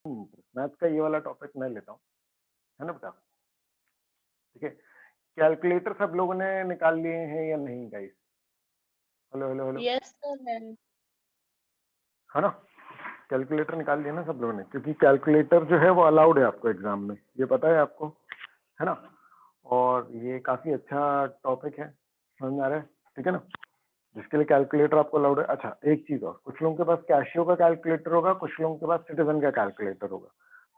Math का ये वाला टॉपिक मैं लेता हूँ, है ना बेटा? ठीक है, कैलकुलेटर सब लोगों ने निकाल लिए हैं या नहीं guys? Hello hello hello, yes sir. है ना? कैलकुलेटर निकाल लिया ना सब लोगों ने, क्योंकि कैलकुलेटर जो है वो अलाउड है आपको एग्जाम में, ये पता है आपको, है ना? और ये काफी अच्छा टॉपिक है, समझ में आ रहा है? ठीक है ना? जिसके लिए कैलकुलेटर आपको अलाउड है। अच्छा, एक चीज और, कुछ लोगों के पास कैशियो का कैलकुलेटर होगा, कुछ लोगों के पास सिटीजन का कैलकुलेटर होगा,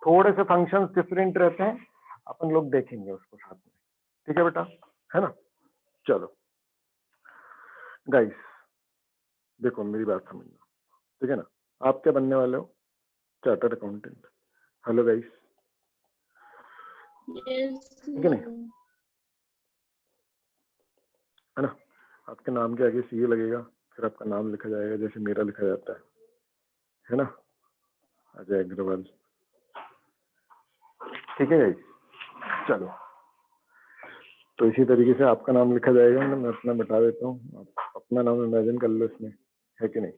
थोड़े से फंक्शंस डिफरेंट रहते हैं, अपन लोग देखेंगे उसको साथ में। ठीक है बेटा, है ना? चलो गाइस, देखो मेरी बात समझना, ठीक है ना? आप क्या बनने वाले हो? Chartered accountant. हेलो गाइस, ठीक है नहीं? है ना? आपके नाम के आगे सी लगेगा, फिर आपका नाम लिखा जाएगा जैसे मेरा लिखा जाता है ना? अजय अग्रवाल। ठीक है गाइस, चलो तो इसी तरीके से आपका नाम लिखा जाएगा। मैं अपना बता देता हूँ, आप अपना नाम इमेजिन कर लो इसमें, है कि नहीं?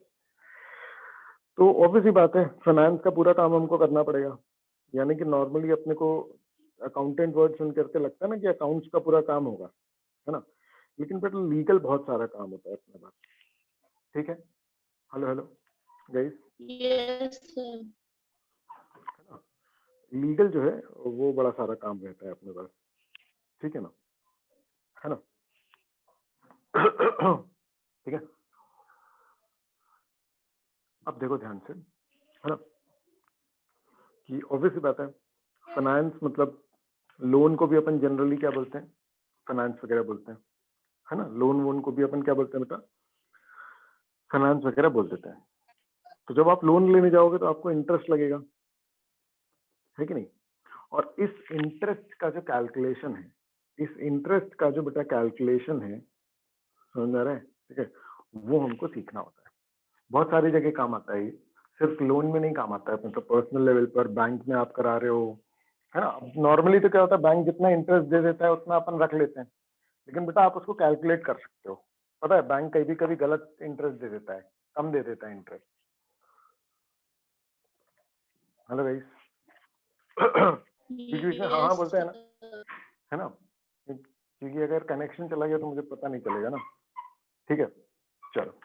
तो ऑब्वियस ही बात है, फाइनेंस का पूरा काम हमको करना पड़ेगा। यानी कि नॉर्मली अपने को अकाउंटेंट वर्ड सुन करके लगता है ना कि अकाउंट्स का पूरा काम होगा, है ना? लेकिन बट लीगल बहुत सारा काम होता है अपने पास। ठीक है, hello hello guys, yes sir. Legal जो है वो बड़ा सारा काम रहता है अपने पास, ठीक है ना? है ना? ठीक है, अब देखो ध्यान से, है ना, कि ऑब्वियसली बात है, फाइनेंस मतलब लोन को भी अपन जनरली क्या बोलते हैं? फाइनेंस वगैरह बोलते हैं, है ना? लोन वोन को भी अपन क्या बोलते हैं बेटा? फाइनेंस वगैरह बोल देते हैं। तो जब आप लोन लेने जाओगे तो आपको इंटरेस्ट लगेगा, है कि नहीं? और इस इंटरेस्ट का जो कैलकुलेशन है, इस इंटरेस्ट का जो बेटा कैलकुलेशन है, समझ में आ रहा है? ठीक है, वो हमको सीखना होता है। बहुत सारी जगह काम आता है ये, सिर्फ लोन में नहीं काम आता है, मतलब पर्सनल लेवल पर बैंक में आप करा रहे हो, है ना? नॉर्मली तो क्या होता है, बैंक जितना इंटरेस्ट दे देता है उतना अपन रख लेते हैं, लेकिन बेटा आप उसको कैलकुलेट कर सकते हो। पता है बैंक कभी कभी गलत इंटरेस्ट दे देता है, कम दे देता है इंटरेस्ट। हेलो गाइस, क्योंकि इसमें हाँ हाँ यस बोलते हैं ना, सर। है ना? क्योंकि अगर कनेक्शन चला गया तो मुझे पता नहीं चलेगा ना। ठीक है, चलो,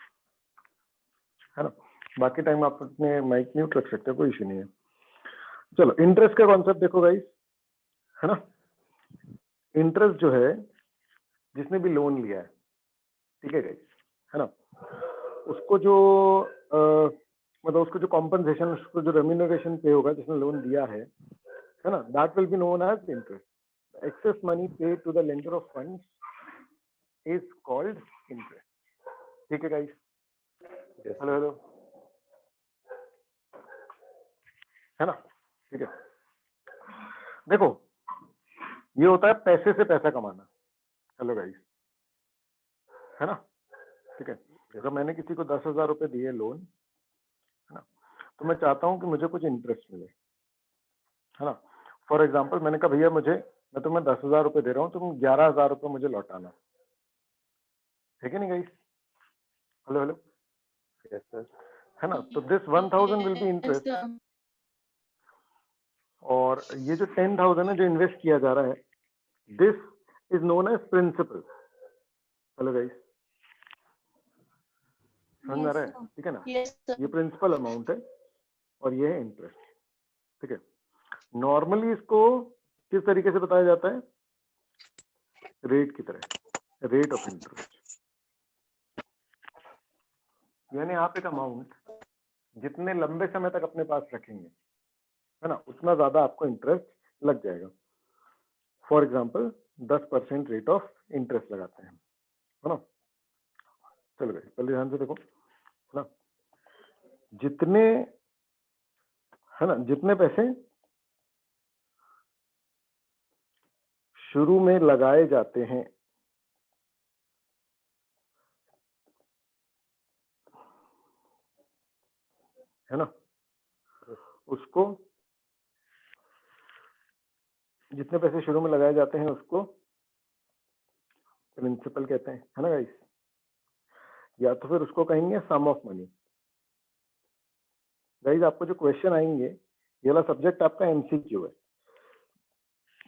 है ना? बाकी टाइम आप अपने माइक म्यूट रख सकते हो, कोई इशू नहीं है। चलो, इंटरेस्ट का कॉन्सेप्ट देखो गाइस, है ना? इंटरेस्ट जो है, जिसने भी लोन लिया है, ठीक है गाइस, है ना, उसको जो मतलब उसको जो कॉम्पनसेशन, उसको जो रेम्यूनरेशन पे होगा जिसने लोन दिया है ना, that will be known as interest. Excess money paid to the lender of funds is called interest. ठीक है गाइस, हेलो हेलो, है ना? ठीक है, देखो ये होता है पैसे से पैसा कमाना। हेलो गाइस, है ना? ठीक है, अगर मैंने किसी को 10,000 रुपए दिए लोन, है ना, तो मैं चाहता हूं कि मुझे कुछ इंटरेस्ट मिले, है ना? फॉर एग्जाम्पल मैंने कहा भैया मैं तुम्हें 10,000 रुपए दे रहा हूँ, तुम 11,000 रुपए मुझे लौटाना, ठीक है नहीं guys? Hello hello, yes sir. है ना? तो दिस 1,000 विल बी इंटरेस्ट, और ये जो 10,000 है जो इन्वेस्ट किया जा रहा है, this is known as principal. Hello guys, समझ में आ रहा है? ठीक है ना? यस ये सर। प्रिंसिपल अमाउंट है और ये है इंटरेस्ट। ठीक है, नॉर्मली इसको किस तरीके से बताया जाता है? रेट की तरह, रेट ऑफ इंटरेस्ट। यानी आप एक अमाउंट जितने लंबे समय तक अपने पास रखेंगे, है ना, उतना ज्यादा आपको इंटरेस्ट लग जाएगा। For example 10% rate of interest लगाते हैं, है ना? चलो भाई पहले ध्यान से देखो, है ना, जितने, है ना, जितने पैसे शुरू में लगाए जाते हैं, है ना, उसको, जितने पैसे शुरू में लगाए जाते हैं उसको प्रिंसिपल कहते हैं, है ना गाइस? या तो फिर उसको कहेंगे सम ऑफ मनी। गाइस आपको जो क्वेश्चन आएंगे ये वाला सब्जेक्ट आपका एमसीक्यू है,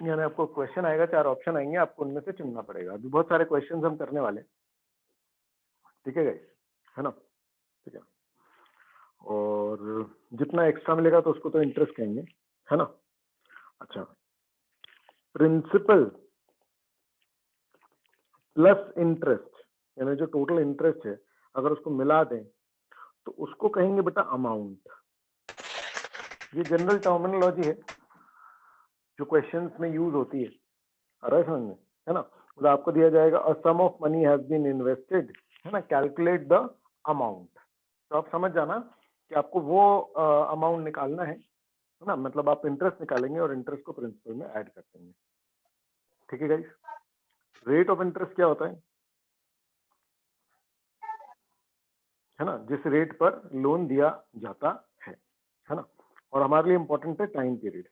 यानी आपको क्वेश्चन आएगा, 4 ऑप्शन आएंगे, आपको उनमें से चुनना पड़ेगा। अभी बहुत सारे क्वेश्चंस हम करने वाले हैं, ठीक है गाइस, है ना, ठीक है। और जितना एक्स्ट्रा मिलेगा तो उसको तो इंटरेस्ट कहेंगे, है ना। अच्छा, प्रिंसिपल प्लस इंटरेस्ट, यानी जो टोटल इंटरेस्ट है अगर उसको मिला दें तो उसको कहेंगे बेटा अमाउंट। ये जनरल टर्मिनोलॉजी है जो क्वेश्चंस में यूज होती है, आ रहा है समझ में, है ना। मतलब आपको दिया जाएगा a sum of money has been invested, है ना, कैलकुलेट द अमाउंट, तो आप समझ जाना कि आपको वो अमाउंट निकालना है ना। मतलब आप इंटरेस्ट निकालेंगे और इंटरेस्ट को प्रिंसिपल में ऐड कर देंगे, ठीक है गाइस। रेट ऑफ इंटरेस्ट क्या होता है ना, जिस रेट पर लोन दिया जाता है ना। और हमारे लिए इंपॉर्टेंट है टाइम पीरियड,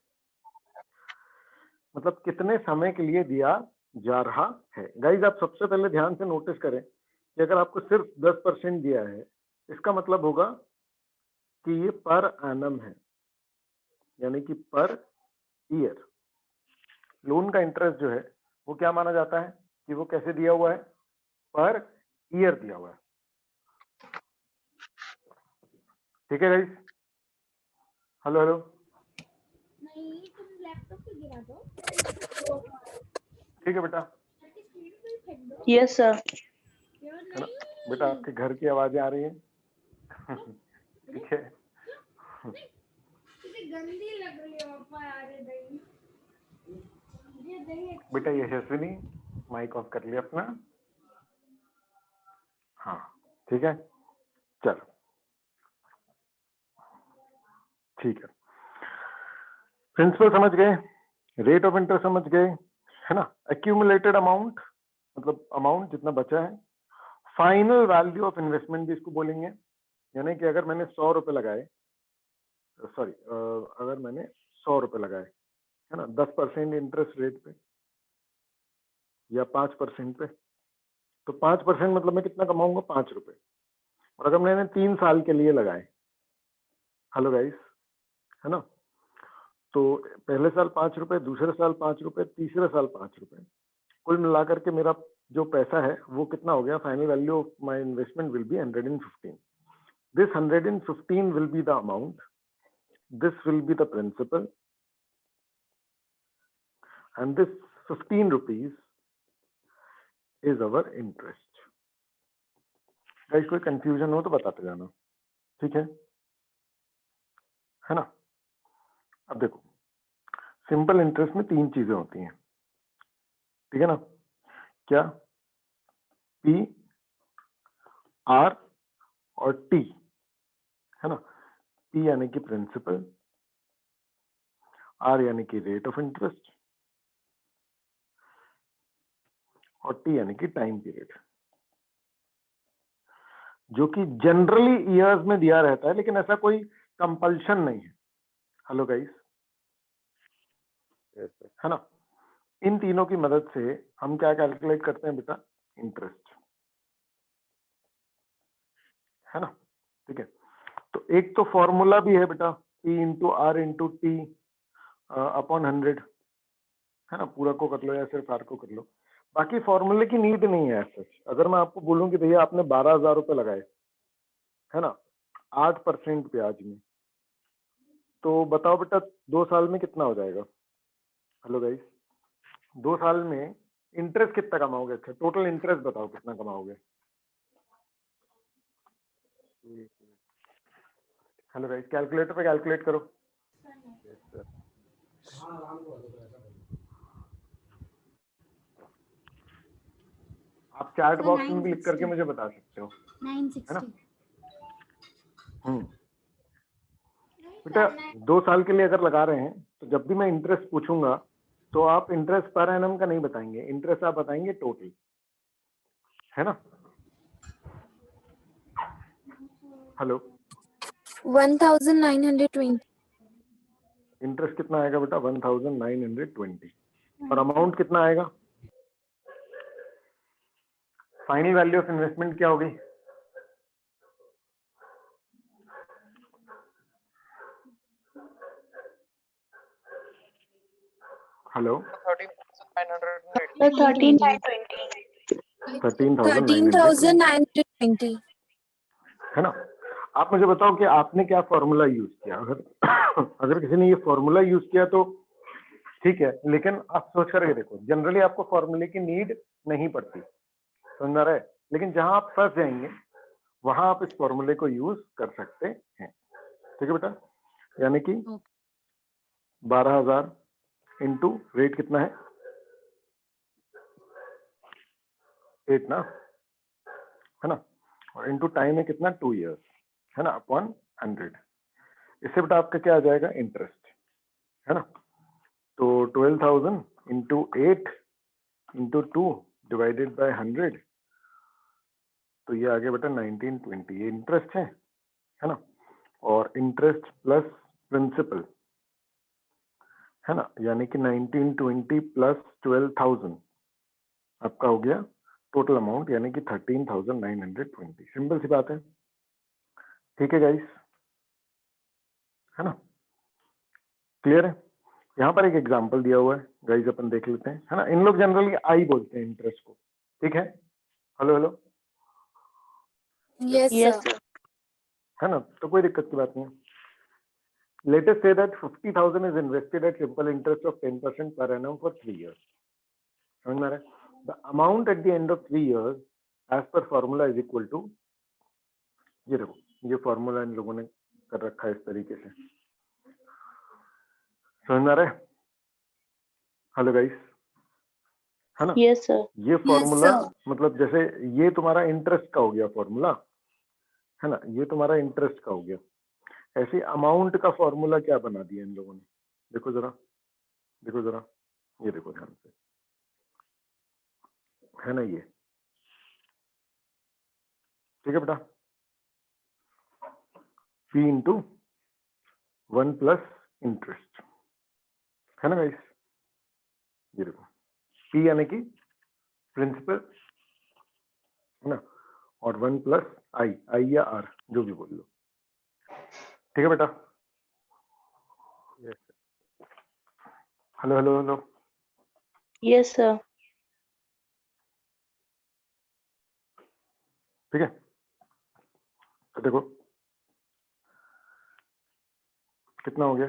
मतलब कितने समय के लिए दिया जा रहा है। गाइज आप सबसे पहले ध्यान से नोटिस करें कि अगर आपको सिर्फ 10% दिया है, इसका मतलब होगा कि ये पर एनम है, यानी कि पर ईयर। लोन का इंटरेस्ट जो है वो क्या माना जाता है कि वो कैसे दिया हुआ है, पर ईयर दिया हुआ है, ठीक है गाइज। हेलो हेलो, नहीं तुम लैपटॉप पे गिरा दो। ठीक है बेटा, यस सर। है ना बेटा, आपके घर की आवाजें आ रही हैं ठीक है। कितनी गंदी लग रही है पापा यार ये दही। ये दही बेटा ये यशस्विनी माइक ऑफ कर लिया अपना, हाँ ठीक है, चलो ठीक है। प्रिंसिपल समझ गए, रेट ऑफ इंटरेस्ट समझ गए, है ना। एक्यूमुलेटेड अमाउंट मतलब अमाउंट जितना बचा है। फाइनल वैल्यू ऑफ इन्वेस्टमेंट भी इसको बोलेंगे, यानी कि अगर मैंने 100 रुपए लगाए, सॉरी अगर मैंने 100 रुपए लगाए, है ना, 10% इंटरेस्ट रेट पे या 5% पे, तो 5% मतलब मैं कितना कमाऊंगा, 5 रुपए। और अगर मैंने 3 साल के लिए लगाए, हेलो गाइस, है ना, तो पहले साल 5 रुपए, दूसरे साल 5 रुपए, तीसरे साल 5 रुपए, कुल मिलाकर के मेरा जो पैसा है वो कितना हो गया, final value of my investment will be 115। This 115 will be the amount, this will be the principal, and this 15 rupees is our interest. Guys कोई कंफ्यूजन हो तो बताते जाना, ठीक है ना। अब देखो, सिंपल इंटरेस्ट में 3 चीजें होती हैं, ठीक है ना, क्या, पी, आर और टी, है ना। पी यानी कि प्रिंसिपल, आर यानी कि रेट ऑफ इंटरेस्ट और टी यानी कि टाइम पीरियड, जो कि जनरली ईयर्स में दिया रहता है, लेकिन ऐसा कोई कंपल्शन नहीं है। हेलो गाइस, है ना। इन तीनों की मदद से हम क्या कैलकुलेट करते हैं बेटा, इंटरेस्ट, है ना, ठीक है। तो एक तो फॉर्मूला भी है बेटा, P into R into T upon 100, है ना, पूरा को कर लो या सिर्फ आर को कर लो, बाकी फॉर्मूले की नीड नहीं है ऐसे। अगर मैं आपको बोलूं कि भैया आपने 12,000 रुपए लगाए, है ना, 8% ब्याज में, तो बताओ बेटा 2 साल में कितना हो जाएगा। हेलो गाइस, 2 साल में इंटरेस्ट कितना कमाओगे, अच्छा टोटल इंटरेस्ट बताओ कितना कमाओगे। हेलो गाइस, कैलकुलेटर पे कैलकुलेट करो। आप चैट बॉक्स में भी लिख करके मुझे बता सकते हो, है ना। 960। बेटा 2 साल के लिए अगर लगा रहे हैं तो जब भी मैं इंटरेस्ट पूछूंगा तो आप इंटरेस्ट पर एनम का नहीं बताएंगे, इंटरेस्ट आप बताएंगे टोटल, है ना। हेलो, 1920। इंटरेस्ट कितना आएगा बेटा, 1920, और अमाउंट कितना आएगा, फाइनल वैल्यू ऑफ इन्वेस्टमेंट क्या होगी, हेलो 13,920. 13,920 है ना। आप मुझे बताओ कि आपने क्या फॉर्मूला यूज किया। अगर किसी ने ये फॉर्मूला यूज किया तो ठीक है, लेकिन आप सोच करके देखो, जनरली आपको फॉर्मूले की नीड नहीं पड़ती, समझ आ रहा है। लेकिन जहां आप फंस जाएंगे वहां आप इस फॉर्मूले को यूज कर सकते हैं। ठीक है बेटा, यानी कि 12,000 इंटू रेट कितना है 8 ना, है ना, और इंटू टाइम है कितना 2 इयर्स, है ना, अपॉन 100। इससे बेटा आपका क्या आ जाएगा इंटरेस्ट, है ना। तो 12,000 इंटू 8 इंटू 2 डिवाइडेड बाय 100, तो ये आ गया बेटा 1920। ये इंटरेस्ट है ना, और इंटरेस्ट प्लस प्रिंसिपल, है ना, यानी कि 1920 प्लस 12,000 आपका हो गया टोटल अमाउंट, यानी कि 13,920। सिंपल सी बात है, ठीक है गाइस, है ना, क्लियर है। यहाँ पर एक एग्जांपल दिया हुआ है गाइस, अपन देख लेते हैं, है ना। इन लोग जनरली आई बोलते हैं इंटरेस्ट को, ठीक है। Hello hello, Yes, Yes, sir. sir. है ना, तो कोई दिक्कत की बात नहीं है। Let us say that 50,000 is invested at simple interest of 10% per annum for 3 years. समझ में आ रहा है? The amount at the end of 3 years as per formula is equal to, ये देखो, ये फॉर्मूला इन लोगों ने कर रखा है इस तरीके से, समझ में आ रहा है। हेलो गाइस, है ना। Yes, sir. ये फॉर्मूला sir. मतलब जैसे ये तुम्हारा इंटरेस्ट का हो गया फॉर्मूला, है ना, ये तुम्हारा इंटरेस्ट का हो गया। ऐसे अमाउंट का फॉर्मूला क्या बना दिया इन लोगों ने, देखो जरा, देखो जरा, ये देखो ध्यान से, है ना, ये ठीक है बेटा, P इंटू 1 प्लस इंटरेस्ट, है ना गाइस। ये देखो, P यानी कि प्रिंसिपल, है ना, और 1 प्लस आई, आई या आर जो भी बोल लो, ठीक है बेटा। Hello hello hello, Yes, sir. ठीक है। तो देखो कितना हो गया,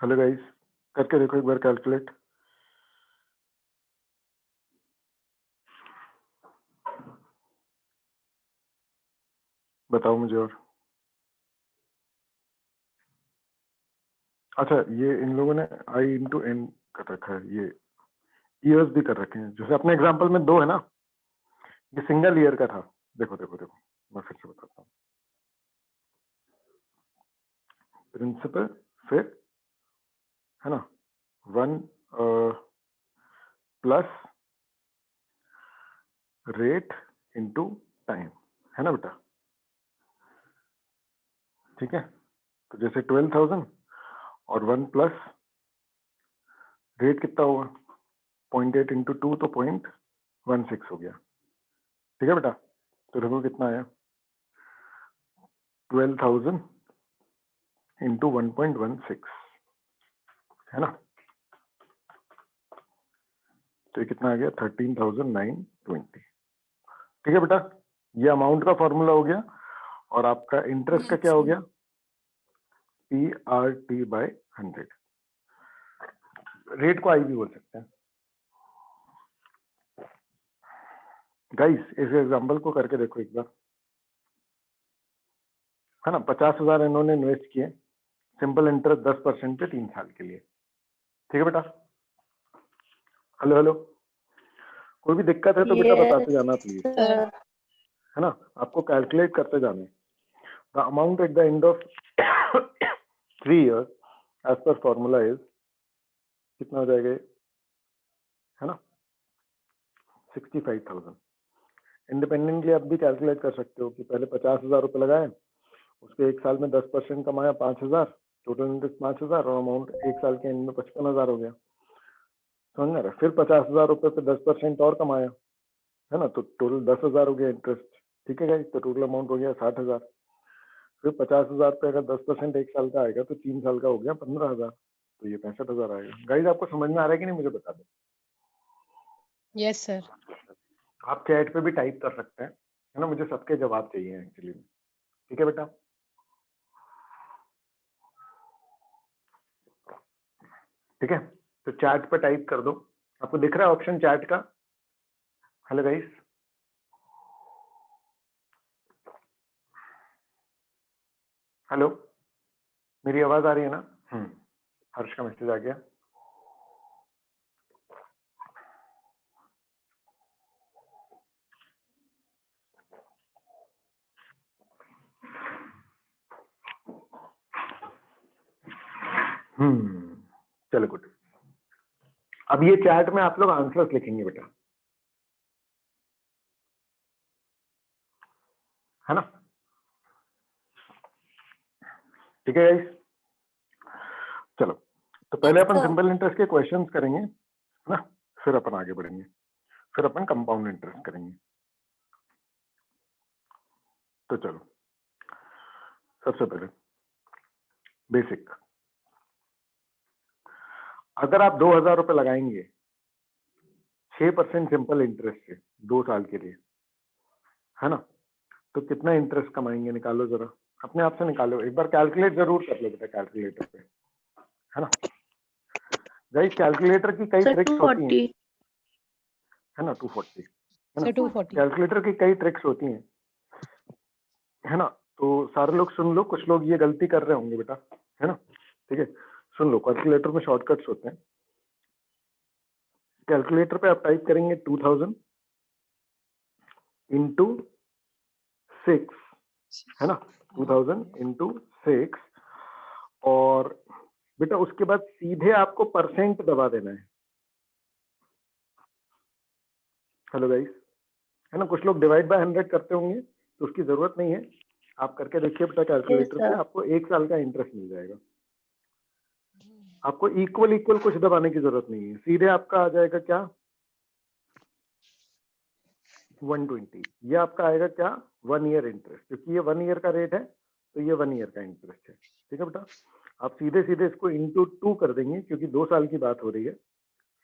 हेलो गाइस, करके देखो एक बार कैलकुलेट। बताओ मुझे। और अच्छा, ये इन लोगों ने आई इंटू एन कर रखा है, ये ईयर्स भी कर रखे हैं, जैसे अपने एग्जांपल में 2 है ना, ये सिंगल ईयर का था। देखो देखो देखो, मैं फिर से बताता हूँ, प्रिंसिपल, फिर, है ना, 1 प्लस रेट इंटू टाइम, है ना बेटा, ठीक है। तो जैसे 12,000 और 1 प्लस रेट कितना होगा 0.8 इंटू 2 तो 0.16 हो गया, ठीक है बेटा। तो देखो कितना आया 12,000 इंटू 1.16, है ना, तो ये कितना आ गया 13,920, ठीक है बेटा। ये अमाउंट का फॉर्मूला हो गया, और आपका इंटरेस्ट का क्या हो गया PRT बाय 100। रेट को आई भी बोल सकते हैं गाइस। इस एग्जांपल को करके देखो एक बार, है ना। 50,000 इन्होंने इन्वेस्ट किए, सिंपल इंटरेस्ट 10% पे 3 साल के लिए, ठीक है बेटा। हेलो हेलो, कोई भी दिक्कत है तो बेटा बताते जाना प्लीज, Sir. है ना, आपको कैलकुलेट करते जाना। The amount at the end of 3 years as पर फॉर्मूला इज, कितना हो जाएगा, है ना, 65,000। इंडिपेंडेंटली आप भी कैलकुलेट कर सकते हो कि पहले 50,000 रुपये लगाए, उसके 1 साल में 10% कमाया 5,000, टोटल इंटरेस्ट 5,000, और अमाउंट 1 साल के एंड में 55,000 हो गया, समझ में आ रहा है। फिर 50,000 रुपये पे 10% और कमाया, है ना, तो टोटल 10,000 हो गया इंटरेस्ट, ठीक है गाइस। तो टोटल अमाउंट हो गया 60,000। फिर 50,000 पे अगर 10% एक साल का आएगा तो 3 साल का हो गया 15,000, तो ये 65,000 आएगा। गाइस आपको समझ में आ रहा है कि नहीं, मुझे बता दो। Yes sir. आप चैट पे भी टाइप कर सकते हैं, है ना, मुझे सबके जवाब चाहिए एक्चुअली। ठीक है बेटा, ठीक है, तो चैट पे टाइप कर दो। आपको दिख रहा है ऑप्शन चैट का? हेलो गाइस, हेलो, मेरी आवाज आ रही है ना? हर्ष का मैसेज आ गया। चलो गुड। अब ये चैट में आप लोग आंसर्स लिखेंगे बेटा, है ना? ठीक है गाइस, चलो तो पहले अपन सिंपल इंटरेस्ट के क्वेश्चंस करेंगे, है ना, फिर अपन आगे बढ़ेंगे, फिर अपन कंपाउंड इंटरेस्ट करेंगे। तो चलो सबसे पहले बेसिक, अगर आप 2,000 रुपए लगाएंगे 6% सिंपल इंटरेस्ट से 2 साल के लिए, है ना, तो कितना इंटरेस्ट कमाएंगे? निकालो जरा, अपने आप से निकालो, एक बार कैलकुलेट जरूर कर लो बेटा कैलकुलेटर पे, है ना। गाइस कैलकुलेटर की कई सर ट्रिक्स होती हैं, 240। है ना, 240, है ना। सर 240। कैलकुलेटर की कई ट्रिक्स होती हैं, है ना, तो सारे लोग सुन लो, कुछ लोग ये गलती कर रहे होंगे बेटा, है ना। ठीक है, सुन लो, कैलकुलेटर में शॉर्टकट्स होते हैं। कैलकुलेटर पे आप टाइप करेंगे 2000 इंटू 6, है ना, 2000 इंटू 6, और बेटा उसके बाद सीधे आपको परसेंट दबा देना है। हेलो गाइस, है ना, कुछ लोग डिवाइड बाय 100 करते होंगे, तो उसकी जरूरत नहीं है, आप करके देखिए बेटा कैलकुलेटर Yes, से, sir. आपको 1 साल का इंटरेस्ट मिल जाएगा। आपको इक्वल इक्वल कुछ दबाने की जरूरत नहीं है, सीधे आपका आ जाएगा क्या 120, ये आपका आएगा क्या 1 ईयर इंटरेस्ट, क्योंकि ये 1 ईयर का रेट है तो ये 1 ईयर का इंटरेस्ट है। ठीक है बेटा, आप सीधे सीधे इसको इंटू 2 कर देंगे, क्योंकि 2 साल की बात हो रही है,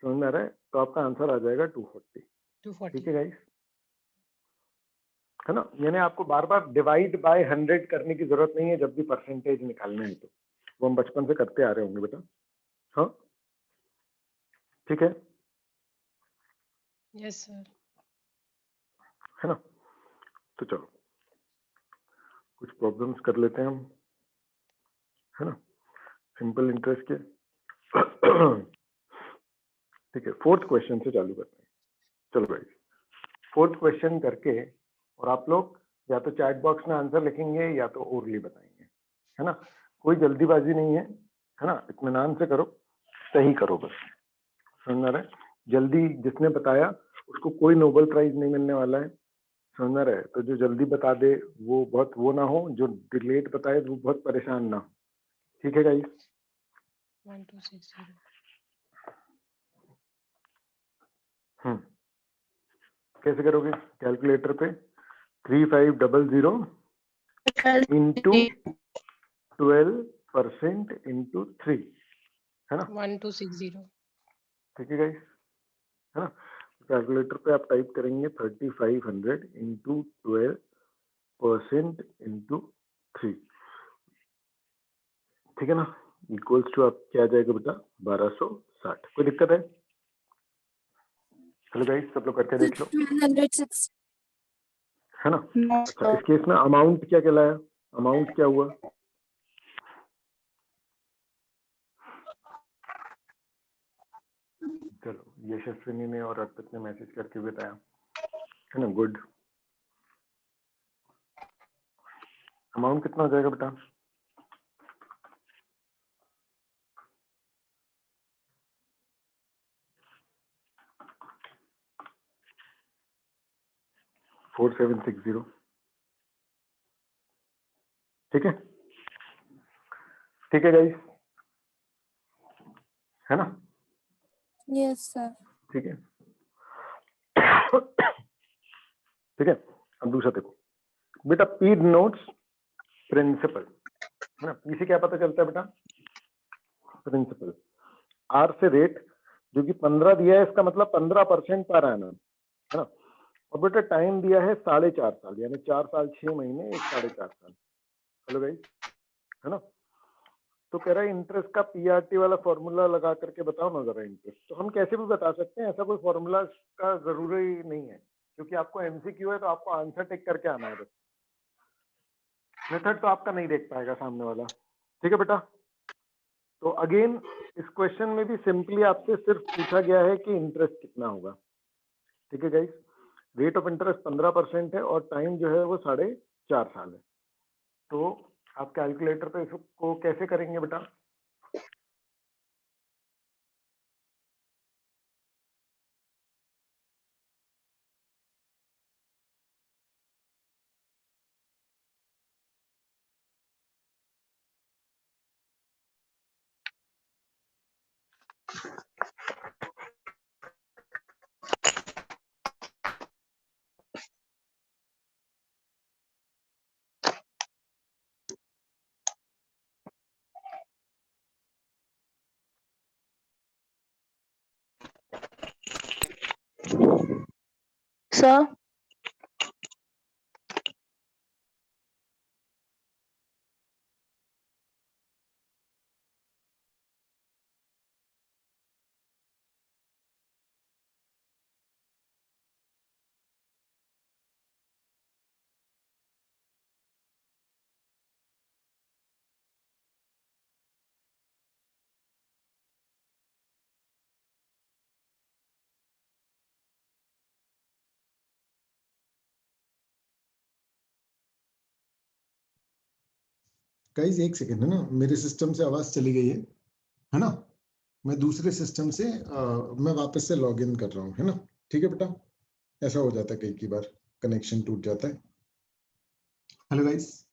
समझ में आ रहा है, तो आपका आंसर आ जाएगा 240। 240। ठीक है गाइस, है ना, यानी आपको बार बार डिवाइड बाय 100 करने की जरूरत नहीं है जब भी परसेंटेज निकालना है, तो वो हम बचपन से करते आ रहे होंगे बेटा। हाँ ठीक है, यस सर। है ना, तो चलो कुछ प्रॉब्लम्स कर लेते हैं हम, है ना, सिंपल इंटरेस्ट के। ठीक है, 4th क्वेश्चन से चालू करते हैं। चलो भाई, 4th क्वेश्चन करके, और आप लोग या तो चैट बॉक्स में आंसर लिखेंगे या तो ओरली बताएंगे, है ना, कोई जल्दीबाजी नहीं है ना, इत्मीनान से करो, सही करो बस, समझ में आ रहा है। जल्दी जिसने बताया उसको कोई नोबेल प्राइज नहीं मिलने वाला है, समझ में आ रहा है, तो जो जल्दी बता दे वो बहुत वो ना हो, जो लेट बताए वो बहुत परेशान ना हो। ठीक है गाइस, 1260। कैसे करोगे? कैलकुलेटर पे 3500 इंटू 12% इंटू 3, है ना, 1260। ठीक है गाइस, है ना। कैलकुलेटर पे आप टाइप करेंगे 3500 इंटू 12% इंटू 3, ठीक है ना, इक्वल्स टू आप क्या आ जाएगा बेटा 1260। कोई दिक्कत है? हेलो गाइस, सब लोग करके देख लो, 1260। है ना। No, अच्छा, sir. इस केस में अमाउंट क्या कहलाया, अमाउंट क्या हुआ? चलो, यशस्विनी ने और अर्पित ने मैसेज करके बताया, है ना, गुड। अमाउंट कितना हो जाएगा बेटा? $4760, ठीक है, ठीक है गाइस, है ना, Yes, sir. ठीक है। ठीक है, अब दूसरा देखो बेटा, पीड नोट्स प्रिंसिपल, है ना। पी से क्या पता चलता है बेटा? प्रिंसिपल। आर से रेट, जो कि 15 दिया है, इसका मतलब 15% पर एनम, है ना। और बेटा टाइम दिया है 4.5 साल, यानी 4 साल 6 महीने 4.5 साल। हेलो गाइस, है ना। तो कह रहा है इंटरेस्ट का पीआरटी वाला फॉर्मूला लगा करके बताओ ना जरा इंटरेस्ट। तो हम कैसे भी बता सकते हैं, ऐसा कोई फॉर्मूला का जरूरी नहीं है, क्योंकि आपको एमसीक्यू है तो आपको आंसर टिक करके आना है बस। मेथड तो आपका नहीं देख पाएगा सामने वाला, ठीक है बेटा। तो अगेन इस क्वेश्चन में भी सिंपली आपसे सिर्फ पूछा गया है कि इंटरेस्ट कितना होगा, ठीक है गाइस। रेट ऑफ इंटरेस्ट 15% है और टाइम जो है वो 4.5 साल है। तो आप कैलकुलेटर पे इसको कैसे करेंगे बेटा? Sir, गाइस एक सेकेंड, है ना, मेरे सिस्टम से आवाज चली गई है ना। मैं दूसरे सिस्टम से मैं वापस से लॉग इन कर रहा हूँ, है ना। ठीक है बेटा, ऐसा हो जाता है कई बार, कनेक्शन टूट जाता है। Hello guys.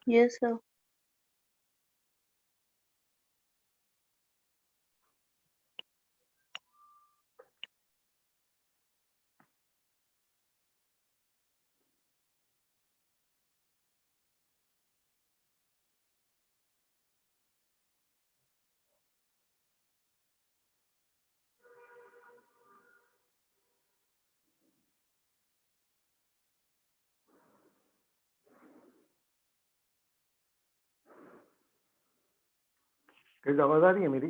yes, sir. कैसे आवाज आ रही है मेरी?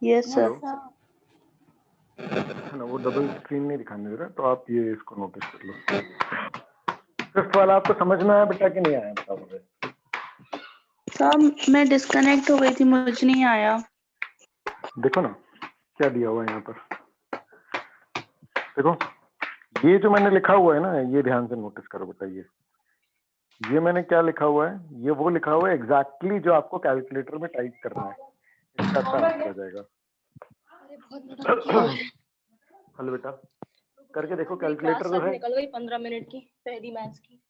Yes, sir. हेलो, है ना। वो डबल स्क्रीन नहीं दिखाने दे रहा, तो आप ये इसको नोटिस कर लो। फिफ्थ वाला आपको समझ में आया बेटा कि नहीं आया? बताओ मुझे। सर मैं डिस्कनेक्ट हो गई थी, मुझे नहीं आया। देखो ना क्या दिया हुआ है यहाँ पर, देखो ये जो मैंने लिखा हुआ है ना, ये ध्यान से नोटिस करो बेटा। ये मैंने क्या लिखा हुआ है, ये वो लिखा हुआ है एग्जैक्टली जो आपको कैलकुलेटर में टाइप करना है, इसका अच्छा आंसर आ जाएगा। हेलो बेटा, करके देखो कैलकुलेटर जो है। निकल गई 15 मिनट की पहली मैच की।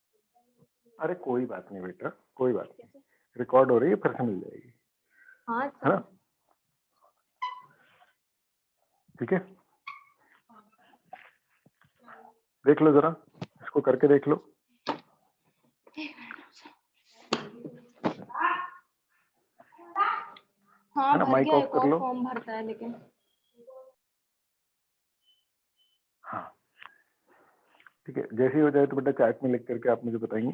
अरे कोई बात नहीं बेटा, कोई बात नहीं, रिकॉर्ड हो रही है, फिर से मिल जाएगी, हाँ है ना। ठीक है, देख लो जरा, इसको करके देख लो। हाँ, है ना, भर माइक गया, ऑफ एक कर और लो। फॉर्म भरता है लेकिन। हाँ ठीक है, जैसे ही हो जाए तो बेटा चैट में लिख करके आप मुझे बताएंगे,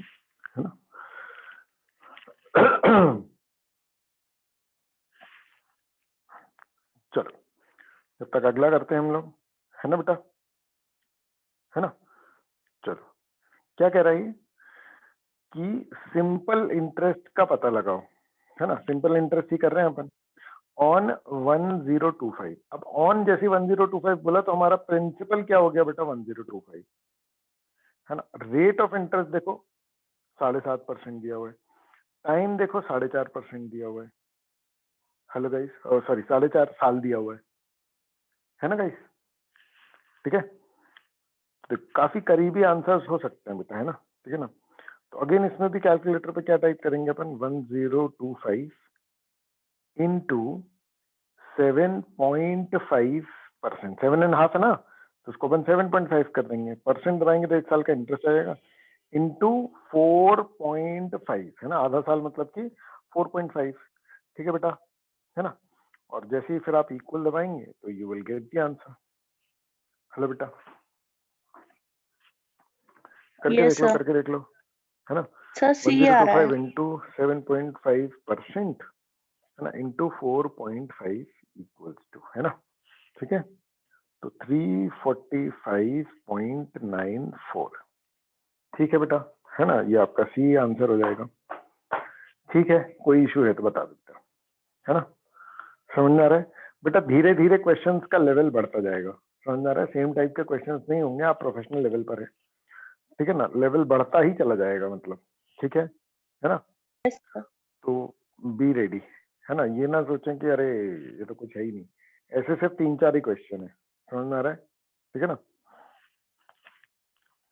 है ना। चलो जब तक अगला करते हैं हम लोग, है ना बेटा, है ना। चलो क्या कह रहा है ये कि सिंपल इंटरेस्ट का पता लगाओ, है ना। सिंपल इंटरेस्ट ही कर रहे हैं अपन ऑन 1025। अब ऑन जैसे 1025 बोला तो हमारा प्रिंसिपल क्या हो गया बेटा? 1025, है ना। रेट ऑफ इंटरेस्ट देखो 7.5% दिया हुआ है, टाइम देखो 4.5% दिया हुआ है। हेलो गाइस, सॉरी 4.5 साल दिया हुआ है ना गाइस। ठीक है, तो काफी करीबी आंसर्स हो सकते हैं बेटा, है ना। ठीक है ना। तो अगेन इसमें भी कैलकुलेटर पे क्या टाइप करेंगे अपन? 1025 इंटू 7.5%, 7.5 है ना, तो उसको अपन 7.5 कर देंगे, परसेंट दबाएंगे तो 1 साल का इंटरेस्ट आएगा इंटू 4.5, है ना, आधा साल मतलब कि 4.5, ठीक है बेटा, है ना। और जैसे ही फिर आप इक्वल दबाएंगे तो you will get the answer. Hello बेटा, करके Yes, देख लो, sir. करके देख लो, है ना। सर सी आ रहा 1025 है। इंटू 7.5%, है ना, इंटू 4.5 इक्वल्स टू, है ना, ठीक है, तो 345.94, ठीक है बेटा, है ना, ये आपका सी आंसर हो जाएगा। ठीक है, कोई इशू है तो बता देते हो, है ना, समझ में आ रहा है बेटा। धीरे धीरे क्वेश्चंस का लेवल बढ़ता जाएगा, समझ में आ रहा है, सेम टाइप के क्वेश्चंस नहीं होंगे, आप प्रोफेशनल लेवल पर है, ठीक है ना, लेवल बढ़ता ही चला जाएगा मतलब, ठीक है ना। Yes, sir. तो बी रेडी, है ना, ये ना सोचें कि अरे ये तो कुछ है ही नहीं, ऐसे सिर्फ 3-4 ही क्वेश्चन है, समझ में आ रहा है, ठीक है ना।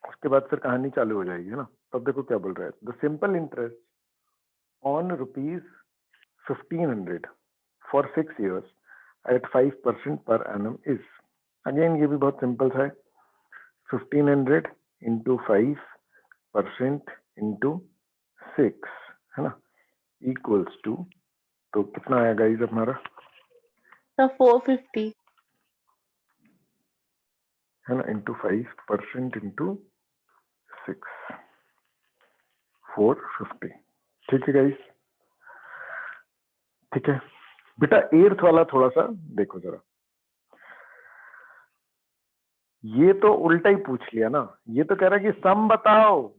उसके बाद फिर कहानी चालू हो जाएगी, है ना। तब देखो क्या बोल रहा है, the simple interest on ₹1500 for 6 years at 5% पर annum is, अगेन ये भी बहुत सिंपल सा है, 1500 इंटू 5% इंटू 6, है ना, इक्वल्स टू, तो कितना आया गाइस हमारा, सर 450. है ना, इंटू 5% इंटू 6, 450, ठीक है गाइस, ठीक है बेटा। एर्थ वाला थोड़ा सा देखो जरा, ये तो उल्टा ही पूछ लिया ना, ये तो कह रहा है कि सम बताओ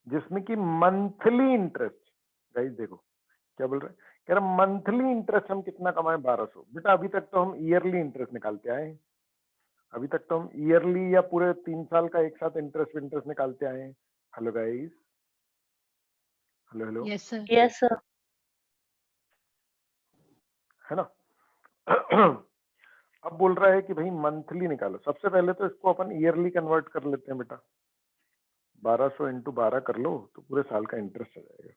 जिसमें कि मंथली इंटरेस्ट, गाइस देखो क्या बोल रहा है, कह रहा मंथली इंटरेस्ट हम कितना कमाए, 1200। बेटा अभी तक तो हम ईयरली इंटरेस्ट निकालते आए हैं, अभी तक तो हम ईयरली या पूरे 3 साल का एक साथ इंटरेस्ट निकालते आए हैं। Hello guys, hello hello, Yes, sir. Yes, sir. है ना। अब बोल रहा है कि भाई मंथली निकालो, सबसे पहले तो इसको अपन ईयरली कन्वर्ट कर लेते हैं बेटा, 1200 इंटू 12 कर लो तो पूरे साल का इंटरेस्ट आ जाएगा,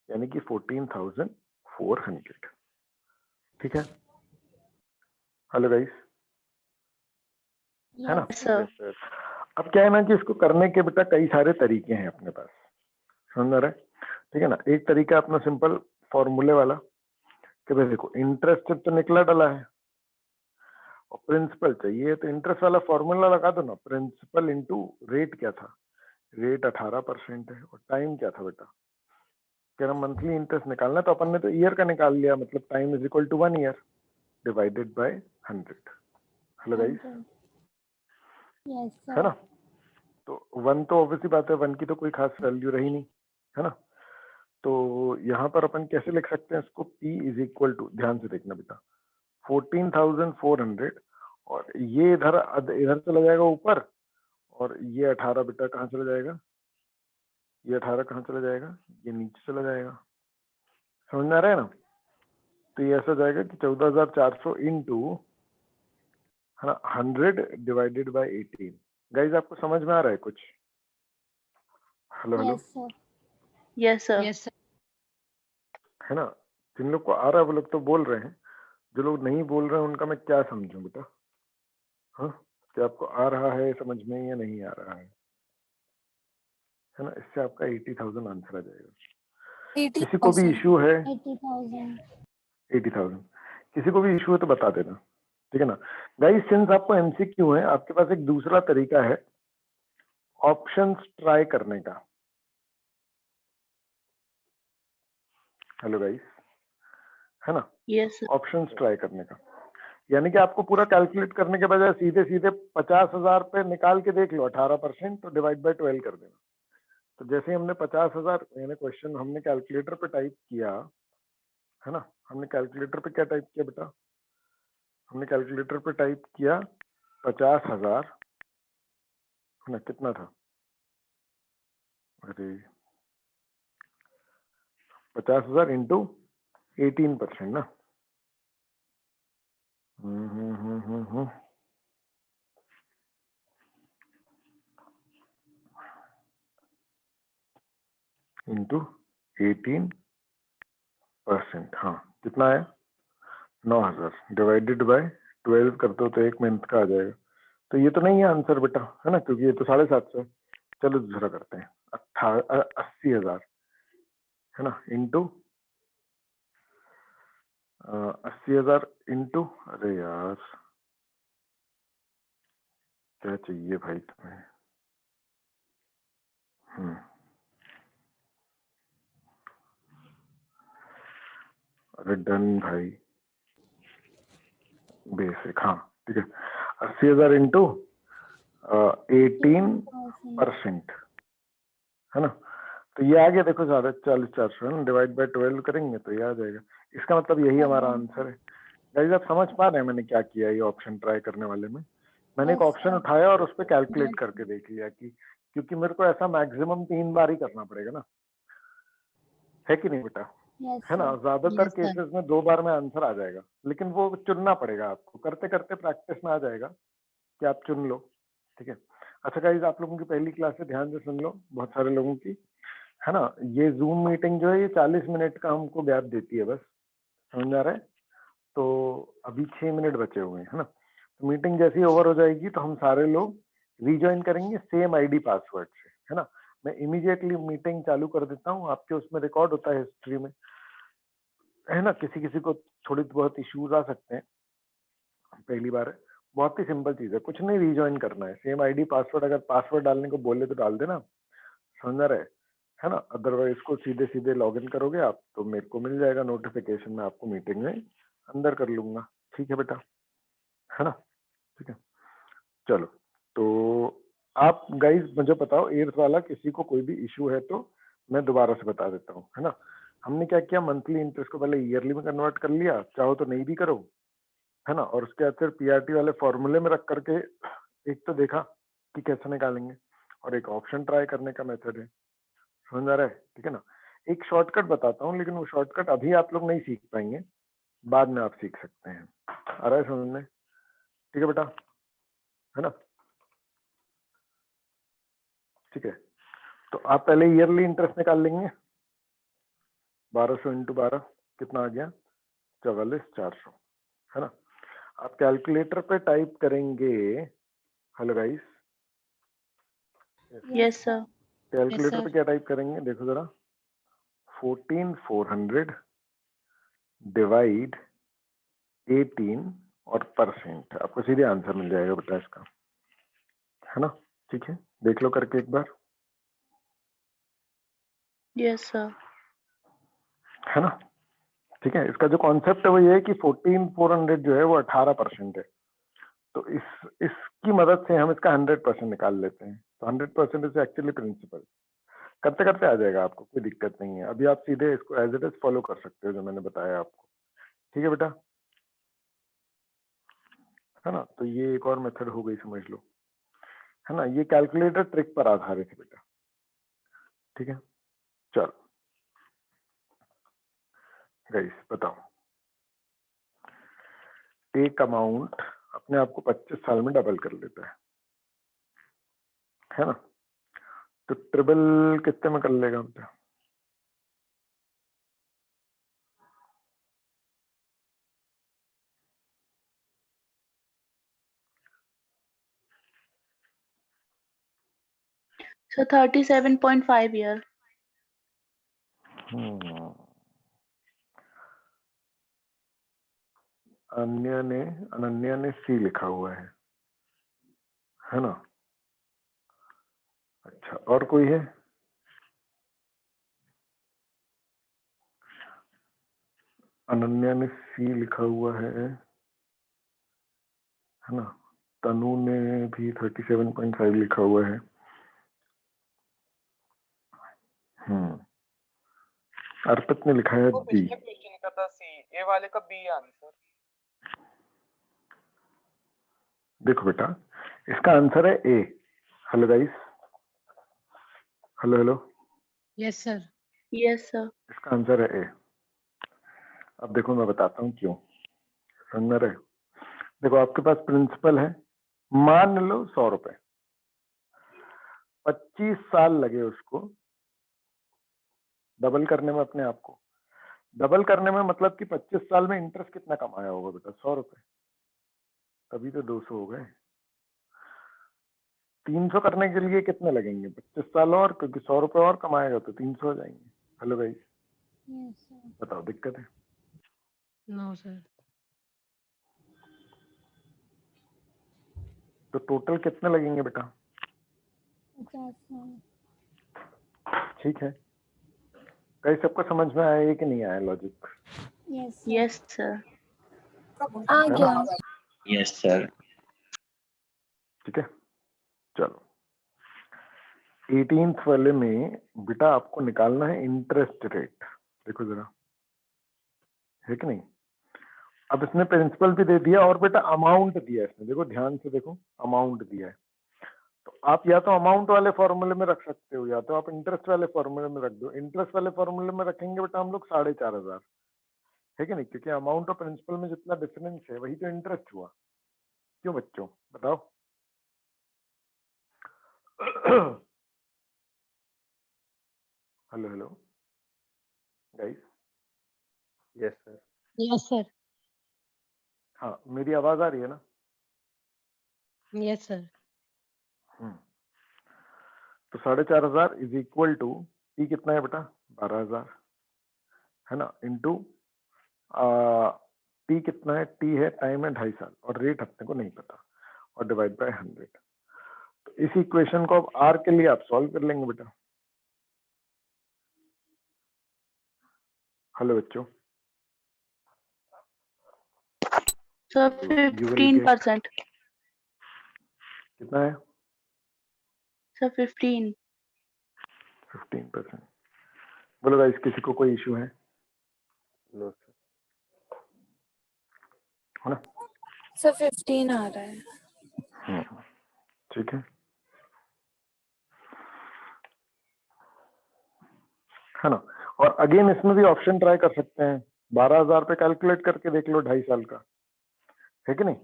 यानी कि 14,400, ठीक है। हेलो गाइस, है ना। Yes, sir. Yes. अब क्या है ना कि इसको करने के बेटा कई सारे तरीके हैं अपने पास, समझ में आ रहा है, ठीक है ना। एक तरीका अपना सिंपल फॉर्मूले वाला, कि भाई देखो इंटरेस्ट तो निकला डला है और प्रिंसिपल चाहिए, तो इंटरेस्ट वाला फॉर्मूला लगा दो ना, प्रिंसिपल इंटू रेट क्या था, रेट 18% है, और टाइम क्या था बेटा, कह रहा मंथली इंटरेस्ट निकालना, तो अपन ने तो ईयर का निकाल लिया, मतलब time is equal to 1 year divided by 100। Hello guys, Yes, है sir. ना, तो 1 तो ऑब्वियसली बात है, 1 की तो कोई खास वैल्यू रही नहीं, है ना। तो यहाँ पर अपन कैसे लिख सकते हैं इसको, P इज इक्वल टू, ध्यान से देखना बेटा, 14,400, और ये इधर इधर चला जाएगा ऊपर, और ये 18 बेटा कहाँ चला जाएगा, ये 18 कहाँ चला जाएगा, ये नीचे चला जाएगा, समझ में आ रहा है ना। तो ये ऐसा जाएगा कि 14,400 इंटू, है ना, 100 डिवाइडेड बाय 18। गाइज आपको समझ में आ रहा है कुछ, hello hello, Yes, sir. Yes, sir. Yes, sir. है ना। जिन लोग को आ रहा है वो लोग तो बोल रहे हैं, जो लोग नहीं बोल रहे हैं उनका मैं क्या समझूं बेटा, हाँ, क्या आपको आ रहा है समझ में या नहीं आ रहा है ना। इससे आपका 80,000 आंसर आ जाएगा। किसी को भी इशू है, 80,000. 80,000, किसी को भी इशू है तो बता देना, ठीक है ना। गाइस सिंस आपको एमसीक्यू है, आपके पास एक दूसरा तरीका है ऑप्शंस ट्राई करने का। हेलो गाइस, है ना, Yes, sir. ऑप्शंस ट्राई करने का, यानी कि आपको पूरा कैलकुलेट करने के बजाय सीधे सीधे 50,000 पे निकाल के देख लो, 18% तो डिवाइड बाय 12 कर देना। तो जैसे ही हमने 50,000 यानी क्वेश्चन हमने कैलकुलेटर पे टाइप किया, है ना, हमने कैलकुलेटर पे क्या टाइप किया बेटा, हमने कैलकुलेटर पे टाइप किया 50,000, है ना, कितना था, अरे 50,000 इंटू 18% ना, इंटू 18%, हाँ कितना आया, 9,000 डिवाइडेड बाय 12 कर दो तो 1 मंथ का आ जाएगा, तो ये तो नहीं है आंसर बेटा, है ना, क्योंकि ये तो 750 है। चलो दूसरा करते हैं, 80,000 है ना, इंटू 80,000 इंटू, अरे यार क्या चाहिए भाई तुम्हें। अरे डन भाई, बेसिक, हाँ ठीक है। 80,000 इंटू 18%, है ना, तो ये आ गया देखो 40,400 डिवाइड बाय 12 करेंगे तो ये आ जाएगा। इसका मतलब यही हमारा आंसर है। गाइस आप समझ पा रहे हैं मैंने क्या किया ये ऑप्शन ट्राई करने वाले में? मैंने एक ऑप्शन उठाया और उस पर कैलकुलेट करके देख लिया कि, क्योंकि मेरे को ऐसा मैक्सिमम 3 बार ही करना पड़ेगा ना, है कि नहीं बेटा? है ना, ज्यादातर Yes, sir. केसेस में 2 बार में आंसर आ जाएगा, लेकिन वो चुनना पड़ेगा आपको, करते करते प्रैक्टिस में आ जाएगा कि आप चुन लो, ठीक है। अच्छा गाइस आप लोगों की पहली क्लास है, ध्यान से सुन लो, बहुत सारे लोगों की, है ना। ये जूम मीटिंग जो है ये 40 मिनट का हमको गैप देती है बस, समझ आ रहा है? तो अभी 6 मिनट बचे हुए हैं, है ना। तो मीटिंग जैसे ही ओवर हो जाएगी तो हम सारे लोग रीजॉइन करेंगे सेम आईडी पासवर्ड से, है ना। मैं इमीडिएटली मीटिंग चालू कर देता हूँ, आपके उसमें रिकॉर्ड होता है हिस्ट्री में, है ना। किसी किसी को थोड़ी बहुत इश्यूज आ सकते हैं, पहली बार है, बहुत ही सिंपल चीज है, कुछ नहीं, रीजॉइन करना है, सेम आईडी पासवर्ड, अगर पासवर्ड डालने को बोले तो डाल देना, समझ रहे, है ना। अदरवाइज को सीधे सीधे लॉग इन करोगे आप तो मेरे को मिल जाएगा नोटिफिकेशन, में आपको मीटिंग में अंदर कर लूंगा, ठीक है बेटा, है ना, ठीक है। चलो तो आप गाइस मुझे बताओ, 8th वाला किसी को कोई भी इशू है तो मैं दोबारा से बता देता हूँ, है ना। हमने क्या किया, मंथली इंटरेस्ट को पहले ईयरली में कन्वर्ट कर लिया, चाहो तो नहीं भी करो, है ना, और उसके बाद फिर पीआरटी वाले फॉर्मूले में रख करके एक तो देखा कि कैसे निकालेंगे, और एक ऑप्शन ट्राई करने का मेथड है, समझ आ रहा है, ठीक है ना। एक शॉर्टकट बताता हूँ, लेकिन वो शॉर्टकट अभी आप लोग नहीं सीख पाएंगे, बाद में आप सीख सकते हैं, आ रहा है समझ में, ठीक है बेटा, है ना, ठीक है। तो आप पहले ईयरली इंटरेस्ट निकाल लेंगे, 1200 इंटू 12 कितना आ गया, 44,400, है ना। आप कैलकुलेटर पे टाइप करेंगे, hello guys, Yes, sir. Calculator sir. पे क्या टाइप करेंगे देखो जरा, 14,400 डिवाइड 18 और परसेंट, आपको सीधे आंसर मिल जाएगा बेटा इसका, है ना, ठीक है, देख लो करके एक बार, Yes, sir. है ना, ठीक है। इसका जो कॉन्सेप्ट है वो ये है कि 14,400 जो है वो 18% है, तो इसकी मदद से हम इसका 100% निकाल लेते हैं, तो 100% इज एक्चुअली प्रिंसिपल, करते करते आ जाएगा आपको, कोई दिक्कत नहीं है। अभी आप सीधे इसको एज इट इज फॉलो कर सकते हो जो मैंने बताया आपको, ठीक है बेटा, है ना। तो ये एक और मेथड हो गई, समझ लो, है ना, ये कैलकुलेटर ट्रिक पर आधारित है बेटा, ठीक है। चलो गाइस बताओ, एक अमाउंट अपने आप को 25 साल में डबल कर लेता है ना, तो ट्रिपल कितने में कर लेगा बेटा? So 37.5 year. अनन्या ने सी लिखा हुआ है ना। अच्छा, और कोई है? अनन्या ने सी लिखा हुआ है ना। तनु ने भी 37.5 लिखा हुआ है। अर्पित ने लिखा है वो बी। पिछले क्वेश्चन का था सी, ए वाले का बी आंसर। देखो बेटा, इसका आंसर है A. Hello guys, hello hello, Yes, sir. Yes, sir. इसका आंसर है ए। अब देखो मैं बताता हूँ क्यों, समझ में रहे। देखो आपके पास प्रिंसिपल है, मान लो 100 रुपए, 25 साल लगे उसको डबल करने में, अपने आप को डबल करने में, मतलब कि 25 साल में इंटरेस्ट कितना कमाया होगा बेटा? 100 रुपए, तभी तो 200 हो गए। 300 करने के लिए कितने लगेंगे? 25 साल और, क्योंकि 100 रुपए और कमाएगा तो 300 हो जाएंगे। Hello guys, yes sir. बताओ दिक्कत है? No, sir. तो टोटल कितने लगेंगे बेटा? 50 साल। ठीक है गाइस, सबको समझ में आया कि नहीं आया logic? Yes sir. Yes, sir. आ है गया। ना? Yes, sir. ठीक है, चलो 18th वाले में बेटा आपको निकालना है इंटरेस्ट रेट। देखो जरा, है कि नहीं? अब इसने प्रिंसिपल भी दे दिया और बेटा अमाउंट दिया इसने। देखो ध्यान से देखो, अमाउंट दिया है। तो आप या तो अमाउंट वाले फॉर्मूले में रख सकते हो या तो आप इंटरेस्ट वाले फॉर्मूले में रख दो। इंटरेस्ट वाले फॉर्मूले में रखेंगे बेटा हम लोग 4,500, है कि नहीं? क्योंकि अमाउंट और प्रिंसिपल में जितना डिफरेंस है वही तो इंटरेस्ट हुआ। क्यों बच्चों, बताओ? Hello hello guys. Yes sir. Yes, sir. हाँ, मेरी आवाज आ रही है ना? Yes, sir. तो 4,500 इज इक्वल टू टी कितना है बेटा? 12,000, है ना? इंटू टी कितना है? टी है टाइम है 2.5 साल और रेट अपने को नहीं पता, और डिवाइड बाय 100। तो इस इक्वेशन को अब आर के लिए आप सॉल्व कर लेंगे बेटा। हेलो बच्चों, Sir, you will get 15%. कितना है? Sir, 15. 15%। बोलो गाइस, किसी को कोई इशू है? No sir. है ना? सर 15 आ रहा है। ठीक है ना? और अगेन इसमें भी ऑप्शन ट्राई कर सकते हैं। 12,000 पे कैलकुलेट करके देख लो 2.5 साल का, है कि नहीं?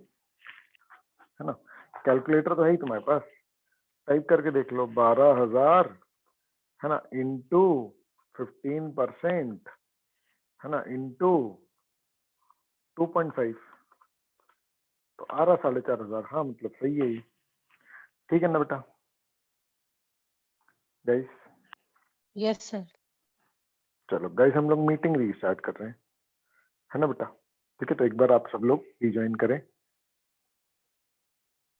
है ना? कैलकुलेटर तो है ही तुम्हारे पास, टाइप करके देख लो 12,000, है ना, इंटू 15%, है ना, इंटू 2.5, तो आ रहा 4,500। हाँ मतलब सही है ये। ठीक है ना बेटा? Guys Yes, sir. चलो गाइस, हम लोग मीटिंग रीस्टार्ट कर रहे हैं, है ना बेटा? ठीक है, तो एक बार आप सब लोग रिज्वाइन करें।